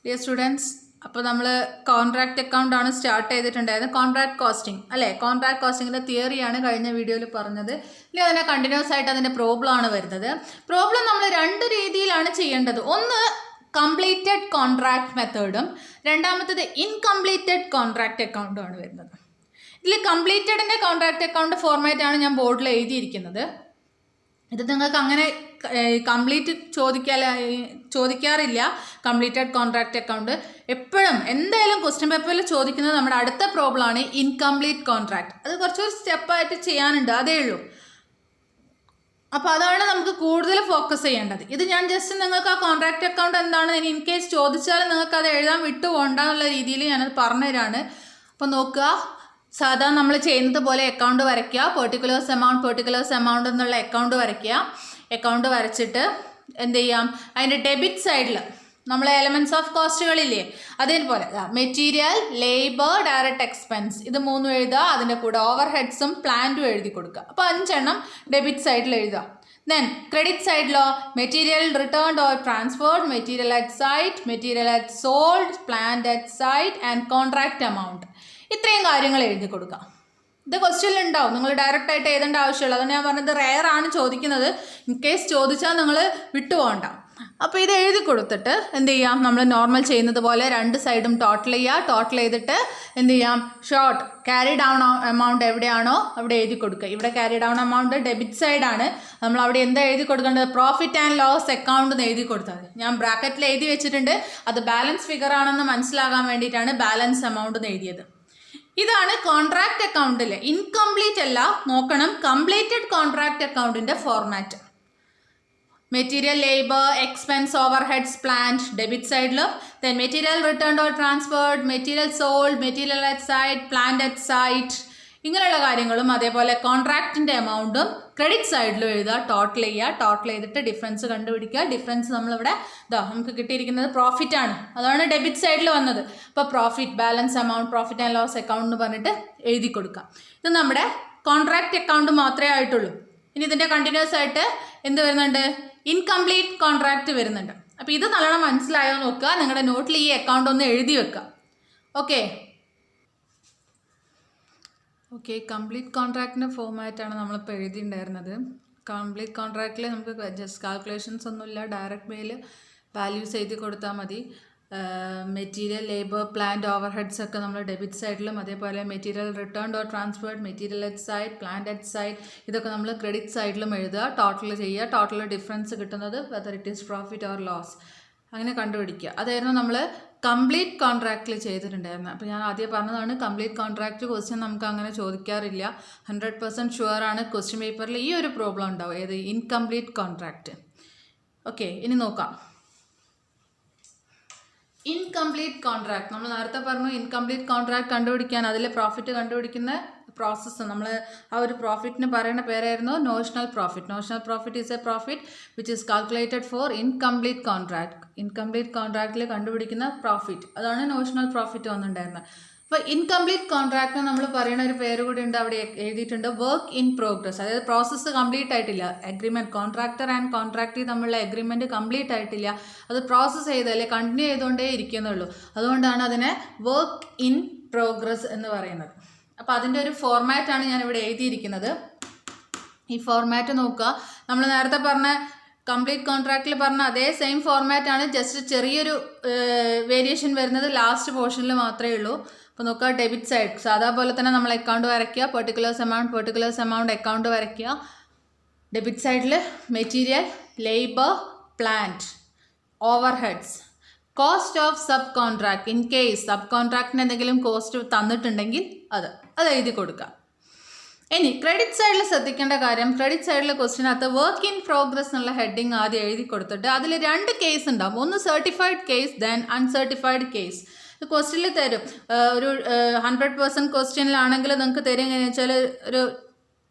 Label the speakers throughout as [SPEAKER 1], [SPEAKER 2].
[SPEAKER 1] Dear students, അപ്പോൾ നമ്മൾ contract account ആണ് സ്റ്റാർട്ട് ചെയ്തിട്ടുണ്ടായിരുന്നത്. കോൺട്രാക്ട് കോസ്റ്റിംഗ് അല്ലേ? കോൺട്രാക്ട് കോസ്റ്റിങ്ങിൻ്റെ തിയറിയാണ് കഴിഞ്ഞ വീഡിയോയിൽ പറഞ്ഞത്. ഇനി അതിനെ കണ്ടിന്യൂസ് ആയിട്ട് അതിൻ്റെ പ്രോബ്ലം ആണ് വരുന്നത്. പ്രോബ്ലം നമ്മൾ രണ്ട് രീതിയിലാണ് ചെയ്യേണ്ടത്. ഒന്ന് കംപ്ലീറ്റഡ് കോൺട്രാക്ട് മെത്തേഡും രണ്ടാമത്തത് ഇൻകംപ്ലീറ്റഡ് കോൺട്രാക്ട് അക്കൗണ്ടും ആണ് വരുന്നത്. ഇതിൽ കംപ്ലീറ്റഡിൻ്റെ കോൺട്രാക്ട് അക്കൗണ്ട് ഫോർമാറ്റാണ് ഞാൻ ബോർഡിൽ എഴുതിയിരിക്കുന്നത്. ഇത് നിങ്ങൾക്ക് അങ്ങനെ കംപ്ലീറ്റ് ചോദിക്കാറില്ല. കംപ്ലീറ്റഡ് കോൺട്രാക്റ്റ് അക്കൗണ്ട് എപ്പോഴും എന്തായാലും ക്വസ്റ്റ്യൻ പേപ്പറിൽ ചോദിക്കുന്നത് നമ്മുടെ അടുത്ത പ്രോബ്ലമാണ് ഇൻകംപ്ലീറ്റ് കോൺട്രാക്ട്. അത് കുറച്ചൊരു സ്റ്റെപ്പായിട്ട് ചെയ്യാനുണ്ട്, അതേ ഉള്ളൂ. അപ്പോൾ അതാണ് നമുക്ക് കൂടുതൽ ഫോക്കസ് ചെയ്യേണ്ടത്. ഇത് ഞാൻ ജസ്റ്റ് നിങ്ങൾക്ക് ആ കോൺട്രാക്റ്റ് അക്കൗണ്ട് എന്താണ് ഇൻ കേസ് ചോദിച്ചാൽ നിങ്ങൾക്ക് അത് എഴുതാൻ വിട്ടു പോകണ്ടെന്നുള്ള രീതിയിൽ ഞാനത് പറഞ്ഞുതരാണ്. അപ്പോൾ നോക്കുക, സാധാരണ നമ്മൾ ചെയ്യുന്നത് പോലെ അക്കൗണ്ട് വരയ്ക്കുക. പെർട്ടിക്കുലേഴ്സ് എമൗണ്ട് എന്നുള്ള അക്കൗണ്ട് വരയ്ക്കുക. അക്കൗണ്ട് വരച്ചിട്ട് എന്ത് ചെയ്യാം, അതിൻ്റെ ഡെബിറ്റ് സൈഡിൽ നമ്മൾ എലമെൻറ്റ്സ് ഓഫ് കോസ്റ്റുകളില്ലേ, അതേപോലെ മെറ്റീരിയൽ, ലേബർ, ഡയറക്റ്റ് എക്സ്പെൻസ് ഇത് മൂന്നും എഴുതുക. അതിൻ്റെ കൂടെ ഓവർ ഹെഡ്സും പ്ലാന്റും എഴുതി കൊടുക്കുക. അപ്പോൾ 5 എണ്ണം ഡെബിറ്റ് സൈഡിൽ എഴുതുക. ദെൻ ക്രെഡിറ്റ് സൈഡിലോ material returned or transferred, material at site, material at sold, plant at site and contract amount. ഇത്രയും കാര്യങ്ങൾ എഴുതി കൊടുക്കാം. ഇത് ക്വസ്റ്റ്യനിൽ ഉണ്ടാവും, നിങ്ങൾ ഡയറക്റ്റ് ആയിട്ട് എഴുതേണ്ട ആവശ്യമുള്ളൂ. അതുകൊണ്ട് ഞാൻ പറഞ്ഞത് റെയർ ആണ് ചോദിക്കുന്നത്. ഇൻ കേസ് ചോദിച്ചാൽ നിങ്ങൾ വിട്ടുപോകണ്ട. അപ്പോൾ ഇത് എഴുതി കൊടുത്തിട്ട് എന്ത് ചെയ്യാം, നമ്മൾ നോർമൽ ചെയ്യുന്നത് പോലെ രണ്ട് സൈഡും ടോട്ടൽ ചെയ്യുക. ടോട്ടൽ ചെയ്തിട്ട് എന്ത് ചെയ്യാം, ഷോർട്ട് ക്യാരി ഡൗൺ എമൗണ്ട് എവിടെയാണോ അവിടെ എഴുതി കൊടുക്കുക. ഇവിടെ ക്യാരി ഡൗൺ എമൗണ്ട് ഡെബിറ്റ് സൈഡാണ്. നമ്മൾ അവിടെ എന്താ എഴുതി കൊടുക്കേണ്ടത്, പ്രോഫിറ്റ് ആൻഡ് ലോസ് അക്കൗണ്ട് എന്ന് എഴുതി കൊടുത്താൽ മതി. ഞാൻ ബ്രാക്കറ്റിൽ എഴുതി വെച്ചിട്ടുണ്ട്. അത് ബാലൻസ് ഫിഗർ ആണെന്ന് മനസ്സിലാകാൻ വേണ്ടിയിട്ടാണ് ബാലൻസ് എമൗണ്ട് എന്ന് എഴുതിയത്. ഇതാണ് കോൺട്രാക്റ്റ് അക്കൗണ്ടിൽ. ഇൻകംപ്ലീറ്റ് അല്ല, നോക്കണം കംപ്ലീറ്റഡ് കോൺട്രാക്റ്റ് അക്കൗണ്ടിൻ്റെ format. Material, labour, expense, over heads, plant debit സൈഡിലും, then material returned or transferred, material sold, material at site, plant at site, ഇങ്ങനെയുള്ള കാര്യങ്ങളും അതേപോലെ കോൺട്രാക്റ്റിൻ്റെ എമൗണ്ടും ക്രെഡിറ്റ് സൈഡിലും എഴുതുക. ടോട്ടൽ ചെയ്യുക. ടോട്ടൽ ചെയ്തിട്ട് ഡിഫറൻസ് കണ്ടുപിടിക്കുക. ഡിഫറൻസ് നമ്മളിവിടെ നമുക്ക് കിട്ടിയിരിക്കുന്നത് പ്രോഫിറ്റ് ആണ്, അതാണ് ഡെബിറ്റ് സൈഡിൽ വന്നത്. അപ്പോൾ profit, balance amount, profit and loss account എന്ന് പറഞ്ഞിട്ട് എഴുതി കൊടുക്കാം. ഇത് നമ്മുടെ കോൺട്രാക്റ്റ് അക്കൗണ്ട് മാത്രമേ ആയിട്ടുള്ളൂ. ഇനി ഇതിൻ്റെ കണ്ടിന്യൂസ് ആയിട്ട് എന്ത് വരുന്നുണ്ട്, ഇൻകംപ്ലീറ്റ് കോൺട്രാക്റ്റ് വരുന്നുണ്ട്. അപ്പോൾ ഇത് നല്ലോണം മനസ്സിലായോ നോക്കുക. നിങ്ങളുടെ നോട്ടിൽ ഈ അക്കൗണ്ട് ഒന്ന് എഴുതി വെക്കുക. ഓക്കെ, കംപ്ലീറ്റ് കോൺട്രാക്റ്റിൻ്റെ ഫോമാറ്റാണ് നമ്മളിപ്പോൾ എഴുതിയിട്ടുണ്ടായിരുന്നത്. കംപ്ലീറ്റ് കോൺട്രാക്റ്റിൽ നമുക്ക് ജസ്റ്റ് കാൽക്കുലേഷൻസ് ഒന്നുമില്ല, ഡയറക്റ്റ് മെയിൽ വാല്യൂസ് എഴുതി കൊടുത്താൽ മതി. Material, labour, plant, over heads ഒക്കെ നമ്മൾ ഡെബിറ്റ് സൈഡിലും, അതേപോലെ material returned or transferred, material at site, plant at site ഇതൊക്കെ നമ്മൾ ക്രെഡിറ്റ് സൈഡിലും എഴുതുക. ടോട്ടൽ ചെയ്യുക. ടോട്ടൽ ഡിഫറൻസ് കിട്ടുന്നത് whether it is profit or loss അങ്ങനെ കണ്ടുപിടിക്കുക. അതായിരുന്നു നമ്മൾ കംപ്ലീറ്റ് കോൺട്രാക്റ്റിൽ ചെയ്തിട്ടുണ്ടായിരുന്നത്. അപ്പോൾ ഞാൻ ആദ്യം പറഞ്ഞതാണ്, കംപ്ലീറ്റ് കോൺട്രാക്റ്റ് ക്വസ്റ്റ്യൻ നമുക്ക് അങ്ങനെ ചോദിക്കാറില്ല. 100% ഷുവറാണ് ക്വസ്റ്റ്യൻ പേപ്പറിൽ ഈ ഒരു പ്രോബ്ലം ഉണ്ടാവും, ഏത് ഇൻകംപ്ലീറ്റ് കോൺട്രാക്റ്റ്. ഓക്കെ, ഇനി നോക്കാം. ഇൻകംപ്ലീറ്റ് കോൺട്രാക്ട് നമ്മൾ നേരത്തെ പറഞ്ഞു. ഇൻകംപ്ലീറ്റ് കോൺട്രാക്ട് കണ്ടുപിടിക്കാൻ അതിൽ പ്രോഫിറ്റ് കണ്ടുപിടിക്കുന്ന പ്രോസസ്സ്, നമ്മൾ ആ ഒരു പ്രോഫിറ്റിന് പറയുന്ന പേരായിരുന്നു notional profit. Notional profit is a profit which is calculated for incomplete contract. Incomplete കോൺട്രാക്റ്റിൽ കണ്ടുപിടിക്കുന്ന പ്രോഫിറ്റ്, അതാണ് നോഷണൽ പ്രോഫിറ്റ് വന്നിട്ടുണ്ടായിരുന്നത്. അപ്പോൾ ഇൻകംപ്ലീറ്റ് കോൺട്രാക്റ്റിന് നമ്മൾ പറയുന്ന ഒരു പേര് കൂടി ഉണ്ട്, അവിടെ എഴുതിയിട്ടുണ്ട്, വർക്ക് ഇൻ പ്രോഗ്രസ്. അതായത് പ്രോസസ്സ് കംപ്ലീറ്റ് ആയിട്ടില്ല. അഗ്രിമെൻറ്റ്, കോൺട്രാക്ടർ ആൻഡ് കോൺട്രാക്ടർ തമ്മിലുള്ള അഗ്രിമെൻറ്റ് കംപ്ലീറ്റ് ആയിട്ടില്ല, അത് പ്രോസസ്സ് ചെയ്തല്ലേ കണ്ടിന്യൂ ചെയ്തുകൊണ്ടേ ഇരിക്കുന്നുള്ളൂ. അതുകൊണ്ടാണ് അതിനെ വർക്ക് ഇൻ പ്രോഗ്രസ് എന്ന് പറയുന്നത്. അപ്പോൾ അതിൻ്റെ ഒരു ഫോർമാറ്റാണ് ഞാനിവിടെ എഴുതിയിരിക്കുന്നത്. ഈ ഫോർമാറ്റ് നോക്കുക. നമ്മൾ നേരത്തെ പറഞ്ഞ കംപ്ലീറ്റ് കോൺട്രാക്റ്റിൽ പറഞ്ഞ അതേ സെയിം ഫോർമാറ്റാണ്, ജസ്റ്റ് ചെറിയൊരു വേരിയേഷൻ വരുന്നത് ലാസ്റ്റ് പോർഷനിൽ മാത്രമേ ഉള്ളൂ. അപ്പോൾ നോക്കുക, ഡെബിറ്റ് സൈഡ് സാധാ പോലെ തന്നെ നമ്മൾ അക്കൗണ്ട് വരയ്ക്കുക. പെർട്ടിക്കുലേഴ്സ് എമൗണ്ട് അക്കൗണ്ട് വരയ്ക്കുക. ഡെബിറ്റ് സൈഡിൽ material, labour, plant, over heads, cost of sub contract. In case sub കോൺട്രാക്റ്റിന് എന്തെങ്കിലും കോസ്റ്റ് തന്നിട്ടുണ്ടെങ്കിൽ അത് എഴുതി കൊടുക്കാം. ഇനി ക്രെഡിറ്റ് സൈഡിൽ ശ്രദ്ധിക്കേണ്ട കാര്യം, ക്രെഡിറ്റ് സൈഡിലെ ക്വസ്റ്റിനകത്ത് വർക്ക് ഇൻ പ്രോഗ്രസ് എന്നുള്ള ഹെഡിങ് ആദ്യം എഴുതി കൊടുത്തിട്ട് അതിൽ 2 കേസ് ഉണ്ടാവും. ഒന്ന് certified case, then uncertified case. ക്വസ്റ്റ്യനിൽ തരും. ഒരു 100% ക്വസ്റ്റ്യനിലാണെങ്കിൽ നിങ്ങൾക്ക് തരും എങ്ങനെയാണെന്ന് വെച്ചാൽ ഒരു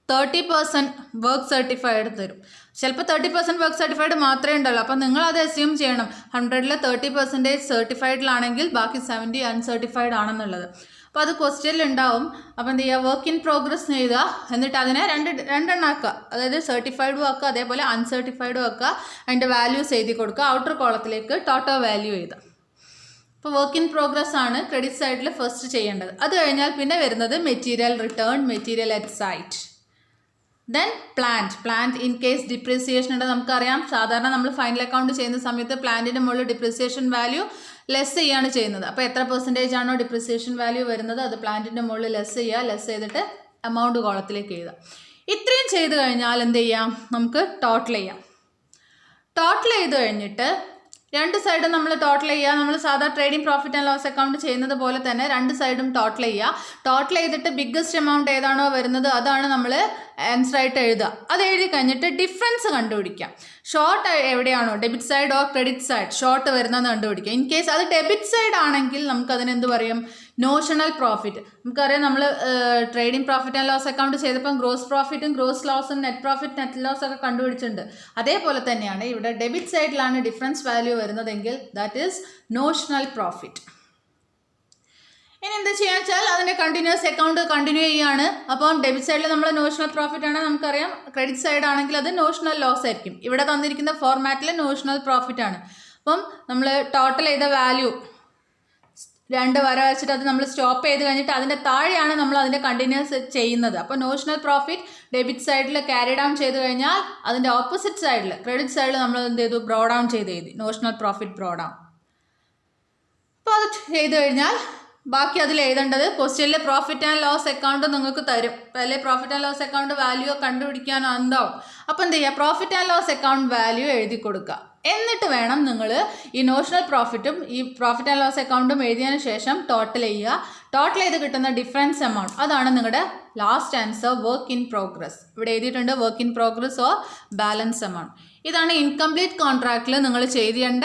[SPEAKER 1] 30% വർക്ക് സർട്ടിഫൈഡ് തരും. ചിലപ്പോൾ 30% വർക്ക് സർട്ടിഫൈഡ് മാത്രമേ ഉണ്ടാവുള്ളൂ. അപ്പോൾ നിങ്ങളത് അസ്യൂം ചെയ്യണം 100ൽ 30% സർട്ടിഫൈഡിലാണെങ്കിൽ ബാക്കി 70 അൺസർട്ടിഫൈഡ് ആണെന്നുള്ളത്. അപ്പോൾ അത് ക്വസ്റ്റ്യനിൽ ഉണ്ടാവും. അപ്പോൾ എന്ത് ചെയ്യുക, വർക്ക് ഇൻ പ്രോഗ്രസ് എഴുതുക. എന്നിട്ട് അതിനെ രണ്ടെണ്ണം ആക്കുക. അതായത് സർട്ടിഫൈഡും ആക്കുക, അതേപോലെ അൺസർട്ടിഫൈഡും ആക്കുക. അതിൻ്റെ വാല്യൂസ് എഴുതി കൊടുക്കുക. ഔട്ടർ കോളത്തിലേക്ക് ടോട്ടൽ വാല്യൂ എഴുതുക. ഇപ്പോൾ വർക്ക് ഇൻ പ്രോഗ്രസ് ആണ് ക്രെഡിറ്റ് സൈഡിൽ ഫസ്റ്റ് ചെയ്യേണ്ടത്. അത് കഴിഞ്ഞാൽ പിന്നെ വരുന്നത് material return, material at site. Then plant in case depreciation ഉണ്ട്. നമുക്കറിയാം സാധാരണ നമ്മൾ ഫൈനൽ അക്കൗണ്ട് ചെയ്യുന്ന സമയത്ത് പ്ലാന്റിൻ്റെ മുകളിൽ ഡിപ്രീസിയേഷൻ വാല്യൂ ലെസ് ചെയ്യാണ് ചെയ്യുന്നത്. അപ്പോൾ എത്ര പെർസെൻറ്റേജ് ആണോ ഡിപ്രീസിയേഷൻ വാല്യൂ വരുന്നത് അത് പ്ലാന്റിൻ്റെ മുകളിൽ ലെസ് ചെയ്തിട്ട് എമൗണ്ട് കോളത്തിലേക്ക് എഴുതുക. ഇത്രയും ചെയ്ത് കഴിഞ്ഞാൽ എന്ത് ചെയ്യാം, നമുക്ക് ടോട്ടൽ ചെയ്യാം. ടോട്ടൽ ചെയ്ത് കഴിഞ്ഞിട്ട് രണ്ട് സൈഡും നമ്മൾ ടോട്ടൽ ചെയ്യുക. നമ്മൾ സാധാരണ trading profit and loss account ചെയ്യുന്നത് പോലെ തന്നെ രണ്ട് സൈഡും ടോട്ടൽ ചെയ്യുക. ടോട്ടൽ ചെയ്തിട്ട് ബിഗ്ഗസ്റ്റ് എമൗണ്ട് ഏതാണോ വരുന്നത് അതാണ് നമ്മൾ ആൻസർ ആയിട്ട് എഴുതുക. അത് എഴുതി കഴിഞ്ഞിട്ട് ഡിഫറൻസ് കണ്ടുപിടിക്കാം. ഷോർട്ട് എവിടെയാണോ debit side or credit side short വരുന്നതെന്ന് കണ്ടുപിടിക്കുക. ഇൻ കേസ് അത് ഡെബിറ്റ് സൈഡ് ആണെങ്കിൽ നമുക്കതിന് എന്ത് പറയും, നോഷണൽ പ്രോഫിറ്റ്. നമുക്കറിയാം നമ്മൾ trading profit and loss account ചെയ്തപ്പം ഗ്രോസ് പ്രോഫിറ്റും ഗ്രോസ് ലോസും നെറ്റ് പ്രോഫിറ്റ് നെറ്റ് ലോസ് ഒക്കെ കണ്ടുപിടിച്ചിട്ടുണ്ട്. അതേപോലെ തന്നെയാണ് ഇവിടെ ഡെബിറ്റ് സൈഡിലാണ് ഡിഫറൻസ് വാല്യൂ വരുന്നതെങ്കിൽ ദാറ്റ് ഈസ് നോഷണൽ പ്രോഫിറ്റ്. ഇനി എന്താ ചെയ്യാന്ന് വെച്ചാൽ അതിൻ്റെ കണ്ടിന്യൂസ് അക്കൗണ്ട് കണ്ടിന്യൂ ചെയ്യുകയാണ്. അപ്പം ഡെബിറ്റ് സൈഡിൽ നമ്മൾ നോഷണൽ പ്രോഫിറ്റ് ആണ് നമുക്കറിയാം, ക്രെഡിറ്റ് സൈഡ് ആണെങ്കിൽ അത് നോഷണൽ ലോസ് ആയിരിക്കും. ഇവിടെ തന്നിരിക്കുന്ന ഫോർമാറ്റിൽ നോഷണൽ പ്രോഫിറ്റ് ആണ്. അപ്പം നമ്മൾ ടോട്ടൽ ചെയ്ത വാല്യൂ രണ്ട് വര വെച്ചിട്ട് അത് നമ്മൾ സ്റ്റോപ്പ് ചെയ്ത് കഴിഞ്ഞിട്ട് അതിൻ്റെ താഴെയാണ് നമ്മൾ അതിൻ്റെ കണ്ടിന്യൂസ് ചെയ്യുന്നത്. അപ്പോൾ നോഷണൽ പ്രോഫിറ്റ് ഡെബിറ്റ് സൈഡിൽ ക്യാരി ഡൗൺ ചെയ്ത് കഴിഞ്ഞാൽ അതിൻ്റെ ഓപ്പോസിറ്റ് സൈഡിൽ ക്രെഡിറ്റ് സൈഡിൽ നമ്മൾ എന്ത് ചെയ്തു, ബ്രോ ഡൗൺ ചെയ്ത് എഴുതി നോഷണൽ പ്രോഫിറ്റ് ബ്രോ ഡൗൺ. അപ്പോൾ അത് ചെയ്ത് കഴിഞ്ഞാൽ ബാക്കി അതിൽ എഴുതേണ്ടത് ക്വസ്റ്റ്യനിൽ പ്രോഫിറ്റ് ആൻഡ് ലോസ് അക്കൗണ്ട് നിങ്ങൾക്ക് തരും. അല്ലെങ്കിൽ profit and loss account value കണ്ടുപിടിക്കാൻ ഉണ്ടാവും. അപ്പോൾ എന്ത് ചെയ്യുക, profit and loss account value എഴുതി കൊടുക്കുക. എന്നിട്ട് വേണം നിങ്ങൾ ഈ നോഷണൽ പ്രോഫിറ്റും ഈ പ്രോഫിറ്റ് ആൻഡ് ലോസ് അക്കൗണ്ടും എഴുതിയതിന് ശേഷം ടോട്ടൽ ചെയ്യുക. ടോട്ടൽ ചെയ്ത് കിട്ടുന്ന ഡിഫറൻസ് എമൗണ്ട് അതാണ് നിങ്ങളുടെ last answer, work in progress. ഇവിടെ എഴുതിയിട്ടുണ്ട് work in progress or balance amount. ഇതാണ് ഇൻകംപ്ലീറ്റ് കോൺട്രാക്റ്റിൽ നിങ്ങൾ ചെയ്യേണ്ട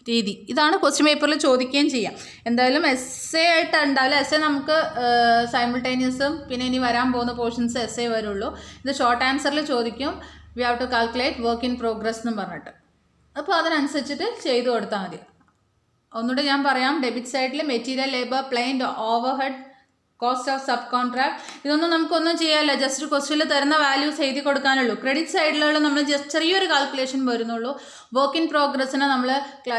[SPEAKER 1] രീതി. ഇതാണ് ക്വസ്റ്റ്യൻ പേപ്പറിൽ ചോദിക്കുകയും ചെയ്യാം. എന്തായാലും എസ് എ ആയിട്ട് ഉണ്ടാവില്ല. എസ് എ നമുക്ക് സൈമിൾട്ടേനിയസും പിന്നെ ഇനി വരാൻ പോകുന്ന പോർഷൻസ് എസ് എ വരുള്ളൂ. ഇത് ഷോർട്ട് ആൻസറിൽ ചോദിക്കും. We have to calculate work in progress എന്നും പറഞ്ഞിട്ട്. അപ്പോൾ അതിനനുസരിച്ചിട്ട് ചെയ്തു കൊടുത്താൽ മതി. ഒന്നുകൂടെ ഞാൻ പറയാം, ഡെബിറ്റ് സൈഡിൽ material, labour, plain, overhead, cost of sub contract ഇതൊന്നും നമുക്കൊന്നും ചെയ്യാനില്ല. ജസ്റ്റ് ക്വസ്റ്റ്യനിൽ തരുന്ന വാല്യൂസ് എഴുതി കൊടുക്കാനുള്ളൂ. ക്രെഡിറ്റ് സൈഡിലുള്ള നമ്മൾ ജസ്റ്റ് ചെറിയൊരു കാൽക്കുലേഷൻ വരുന്നുള്ളൂ. വർക്ക് ഇൻ പ്രോഗ്രസ്സിനെ നമ്മൾ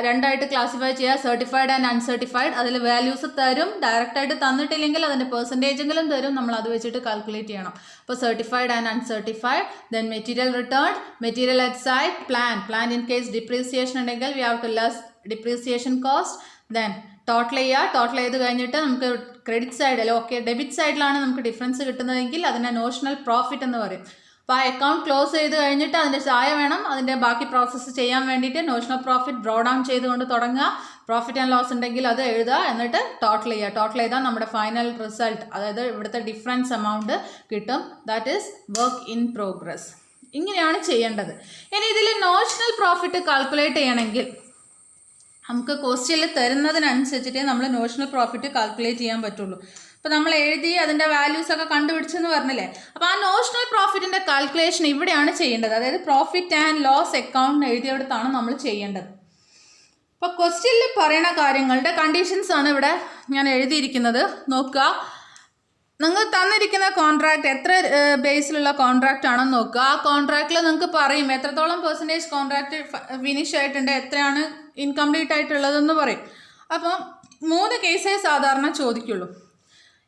[SPEAKER 1] രണ്ടായിട്ട് ക്ലാസിഫൈ ചെയ്യുക, സർട്ടിഫൈഡ് ആൻഡ് അൺസർട്ടിഫൈഡ്. അതിൽ വാല്യൂസ് തരും, ഡയറക്റ്റായിട്ട് തന്നിട്ടില്ലെങ്കിൽ അതിൻ്റെ പെർസെൻറ്റേജെങ്കിലും തരും. നമ്മൾ അത് വെച്ചിട്ട് കാൽക്കുലേറ്റ് ചെയ്യണം. അപ്പോൾ certified and uncertified, then material return, material at site, plan in case depreciation ഉണ്ടെങ്കിൽ we have to less depreciation cost. Then total ചെയ്യുക. ടോട്ടൽ ചെയ്ത് കഴിഞ്ഞിട്ട് നമുക്ക് ക്രെഡിറ്റ് സൈഡിൽ ഡെബിറ്റ് സൈഡിലാണ് നമുക്ക് ഡിഫറൻസ് കിട്ടുന്നതെങ്കിൽ അതിനെ നോഷണൽ പ്രോഫിറ്റ് എന്ന് പറയും. അപ്പോൾ ആ അക്കൗണ്ട് ക്ലോസ് ചെയ്ത് കഴിഞ്ഞിട്ട് അതിൻ്റെ ചായ വേണം അതിൻ്റെ ബാക്കി പ്രോസസ്സ് ചെയ്യാൻ വേണ്ടിയിട്ട് നോഷണൽ പ്രോഫിറ്റ് ബ്രോ ഡൗൺ ചെയ്തുകൊണ്ട് തുടങ്ങുക. പ്രോഫിറ്റ് ആൻഡ് ലോസ് ഉണ്ടെങ്കിൽ അത് എഴുതുക, എന്നിട്ട് ടോട്ടൽ ചെയ്യുക. ടോട്ടൽ ചെയ്താൽ നമ്മുടെ ഫൈനൽ റിസൾട്ട്, അതായത് ഇവിടുത്തെ ഡിഫറൻസ് എമൗണ്ട് കിട്ടും. That is work in progress. ഇങ്ങനെയാണ് ചെയ്യേണ്ടത്. ഇനി ഇതിൽ നോഷണൽ പ്രോഫിറ്റ് കാൽക്കുലേറ്റ് ചെയ്യണമെങ്കിൽ നമുക്ക് ക്വസ്റ്റ്യനിൽ തരുന്നതിനനുസരിച്ചിട്ടേ നമ്മൾ നോഷണൽ പ്രോഫിറ്റ് കാൽക്കുലേറ്റ് ചെയ്യാൻ പറ്റുള്ളൂ. അപ്പോൾ നമ്മൾ എഴുതി അതിൻ്റെ വാല്യൂസ് ഒക്കെ കണ്ടുപിടിച്ചെന്ന് പറഞ്ഞില്ലേ. അപ്പോൾ ആ നോഷണൽ പ്രോഫിറ്റിൻ്റെ കാൽക്കുലേഷൻ ഇവിടെയാണ് ചെയ്യേണ്ടത്. അതായത് പ്രോഫിറ്റ് ആൻഡ് ലോസ് അക്കൗണ്ട് എഴുതിയെടുത്താണ് നമ്മൾ ചെയ്യേണ്ടത്. അപ്പോൾ ക്വസ്റ്റ്യനിൽ പറയുന്ന കാര്യങ്ങളുടെ കണ്ടീഷൻസ് ആണ് ഇവിടെ ഞാൻ എഴുതിയിരിക്കുന്നത്. നോക്കുക, നിങ്ങൾ തന്നിരിക്കുന്ന കോൺട്രാക്റ്റ് എത്ര ബേസിലുള്ള കോൺട്രാക്റ്റ് ആണെന്ന് നോക്കുക. ആ കോൺട്രാക്റ്റിൽ നിങ്ങൾക്ക് പറയും എത്രത്തോളം പെർസെൻറ്റേജ് കോൺട്രാക്റ്റ് ഫിനിഷ് ആയിട്ടുണ്ട്, എത്രയാണ് ഇൻകംപ്ലീറ്റ് ആയിട്ടുള്ളതെന്ന് പറയും. അപ്പം 3 കേസേ സാധാരണ ചോദിക്കുള്ളൂ.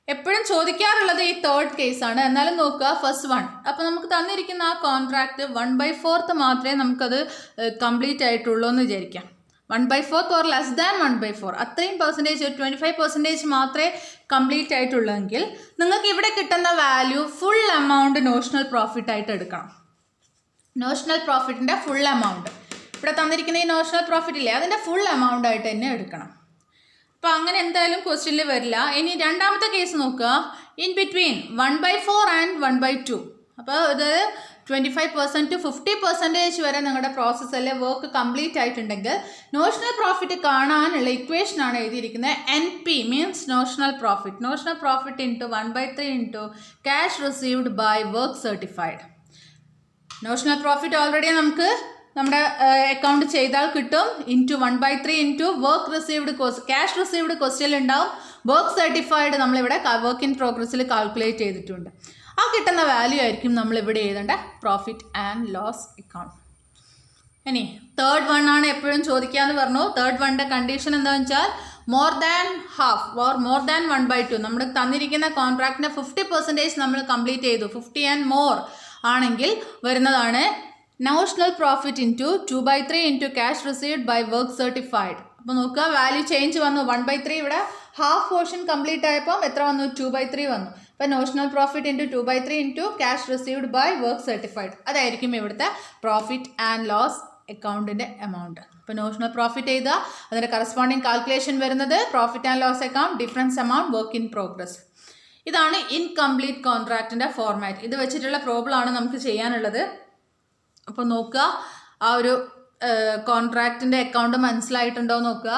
[SPEAKER 1] എപ്പോഴും ചോദിക്കാറുള്ളത് ഈ തേർഡ് കേസാണ്. എന്നാലും നോക്കുക, ഫസ്റ്റ് 1. അപ്പോൾ നമുക്ക് തന്നിരിക്കുന്ന ആ കോൺട്രാക്റ്റ് 1/4 മാത്രമേ നമുക്കത് കംപ്ലീറ്റ് ആയിട്ടുള്ളൂ എന്ന് വിചാരിക്കാം. 1/4 ഓർ ലെസ് ദാൻ 1/4 അത്രയും പെർസെൻറ്റേജ് 25% മാത്രമേ കംപ്ലീറ്റ് ആയിട്ടുള്ളെങ്കിൽ നിങ്ങൾക്ക് ഇവിടെ കിട്ടുന്ന value full amount notional profit ആയിട്ട് എടുക്കണം. നോഷണൽ പ്രോഫിറ്റിൻ്റെ ഫുൾ എമൗണ്ട് ഇവിടെ തന്നിരിക്കുന്ന ഈ നോഷണൽ പ്രോഫിറ്റ് ഇല്ലേ അതിൻ്റെ ഫുൾ എമൗണ്ട് ആയിട്ട് തന്നെ എടുക്കണം. അപ്പോൾ അങ്ങനെ എന്തായാലും ക്വസ്റ്റ്യനിൽ വരില്ല. ഇനി രണ്ടാമത്തെ കേസ് നോക്കുക, ഇൻ ബിറ്റ്വീൻ 1/4 ആൻഡ് 1/2. അപ്പോൾ ഇത് 25% to 50% വരെ നിങ്ങളുടെ പ്രോസസ്സ് അല്ലെ വർക്ക് കംപ്ലീറ്റ് ആയിട്ടുണ്ടെങ്കിൽ നോഷണൽ പ്രോഫിറ്റ് കാണാനുള്ള ഇക്വേഷനാണ് എഴുതിയിരിക്കുന്നത്. NP means notional profit. Notional profit into 1/3 into cash received by work certified. Notional profit already നമുക്ക് നമ്മുടെ അക്കൗണ്ട് ചെയ്താൽ കിട്ടും. Into 1/3 into work received cash received question ഉണ്ടാവും. വർക്ക് സർട്ടിഫൈഡ് നമ്മളിവിടെ വർക്ക് ഇൻ പ്രോഗ്രസ്സിൽ കാൽക്കുലേറ്റ് ചെയ്തിട്ടുണ്ട്. ആ കിട്ടുന്ന വാല്യൂ ആയിരിക്കും നമ്മളിവിടെ എഴുതേണ്ട പ്രോഫിറ്റ് ആൻഡ് ലോസ് അക്കൗണ്ട്. ഇനി തേർഡ് 1 ആണ് എപ്പോഴും ചോദിക്കാമെന്ന് പറഞ്ഞു. തേർഡ് 1ൻ്റെ കണ്ടീഷൻ എന്താണെന്ന് വെച്ചാൽ more than half or more than 1/2 നമ്മൾ തന്നിരിക്കുന്ന കോൺട്രാക്റ്റിൻ്റെ 50% നമ്മൾ കംപ്ലീറ്റ് ചെയ്തു, 50 ആൻഡ് മോർ ആണെങ്കിൽ വരുന്നതാണ് notional profit into 2/3 into cash received by work certified. അപ്പോൾ നോക്കുക, വാല്യൂ ചേഞ്ച് വന്നു. 1/3 ഇവിടെ ഹാഫ് പോർഷൻ കംപ്ലീറ്റ് ആയപ്പോൾ എത്ര വന്നു? 2/3 വന്നു. അപ്പോൾ notional profit into 2/3 into cash received by work certified, അതായിരിക്കും ഇവിടുത്തെ പ്രോഫിറ്റ് ആൻഡ് ലോസ് അക്കൗണ്ടിൻ്റെ എമൗണ്ട്. ഇപ്പോൾ നോഷണൽ പ്രോഫിറ്റ് ചെയ്താൽ അതിൻ്റെ കറസ്പോണ്ടിങ് കാൽക്കുലേഷൻ വരുന്നത് profit and loss account difference amount work in progress. ഇതാണ് ഇൻകംപ്ലീറ്റ് കോൺട്രാക്റ്റിൻ്റെ ഫോർമാറ്റ്. ഇത് വെച്ചിട്ടുള്ള പ്രോബ്ലമാണ് നമുക്ക് ചെയ്യാനുള്ളത്. അപ്പോൾ നോക്കുക, ആ ഒരു കോൺട്രാക്റ്റിൻ്റെ അക്കൗണ്ട് മനസ്സിലായിട്ടുണ്ടോ നോക്കുക.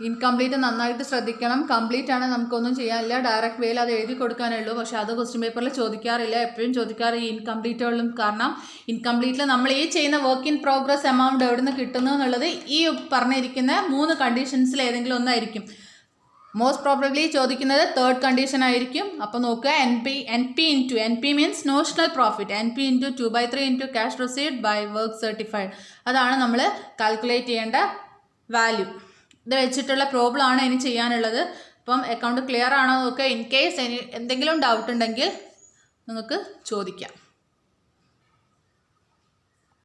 [SPEAKER 1] ഇൻകംപ്ലീറ്റ് നന്നായിട്ട് ശ്രദ്ധിക്കണം. കംപ്ലീറ്റ് ആണ് നമുക്കൊന്നും ചെയ്യാനില്ല, ഡയറക്റ്റ് വേയിൽ അത് എഴുതി കൊടുക്കാനേ ഉള്ളൂ. പക്ഷേ അത് ക്വസ്റ്റ്യൻ പേപ്പറിൽ ചോദിക്കാറില്ല, എപ്പോഴും ചോദിക്കാറ് ഈ ഇൻകംപ്ലീറ്റുകളും. കാരണം ഇൻകംപ്ലീറ്റിൽ നമ്മൾ ഈ ചെയ്യുന്ന വർക്ക് ഇൻ പ്രോഗ്രസ് എമൗണ്ട് എവിടെ നിന്ന് കിട്ടുന്നു എന്നുള്ളത് ഈ പറഞ്ഞിരിക്കുന്ന 3 കണ്ടീഷൻസിൽ ഏതെങ്കിലും ഒന്നായിരിക്കും. മോസ്റ്റ് പ്രോബബ്ലി ചോദിക്കുന്നത് തേർഡ് കണ്ടീഷൻ ആയിരിക്കും. അപ്പോൾ നോക്കുക, N P means notional profit, NP into 2/3 into cash received by work certified, അതാണ് നമ്മൾ കാൽക്കുലേറ്റ് ചെയ്യേണ്ട വാല്യൂ. ഇത് വെച്ചിട്ടുള്ള പ്രോബ്ലം ആണ് ഇനി ചെയ്യാനുള്ളത്. അപ്പം അക്കൗണ്ട് ക്ലിയർ ആണോ നോക്കുക. ഇൻ കേസ് എന്തെങ്കിലും ഡൗട്ട് ഉണ്ടെങ്കിൽ നിങ്ങൾക്ക് ചോദിക്കാം.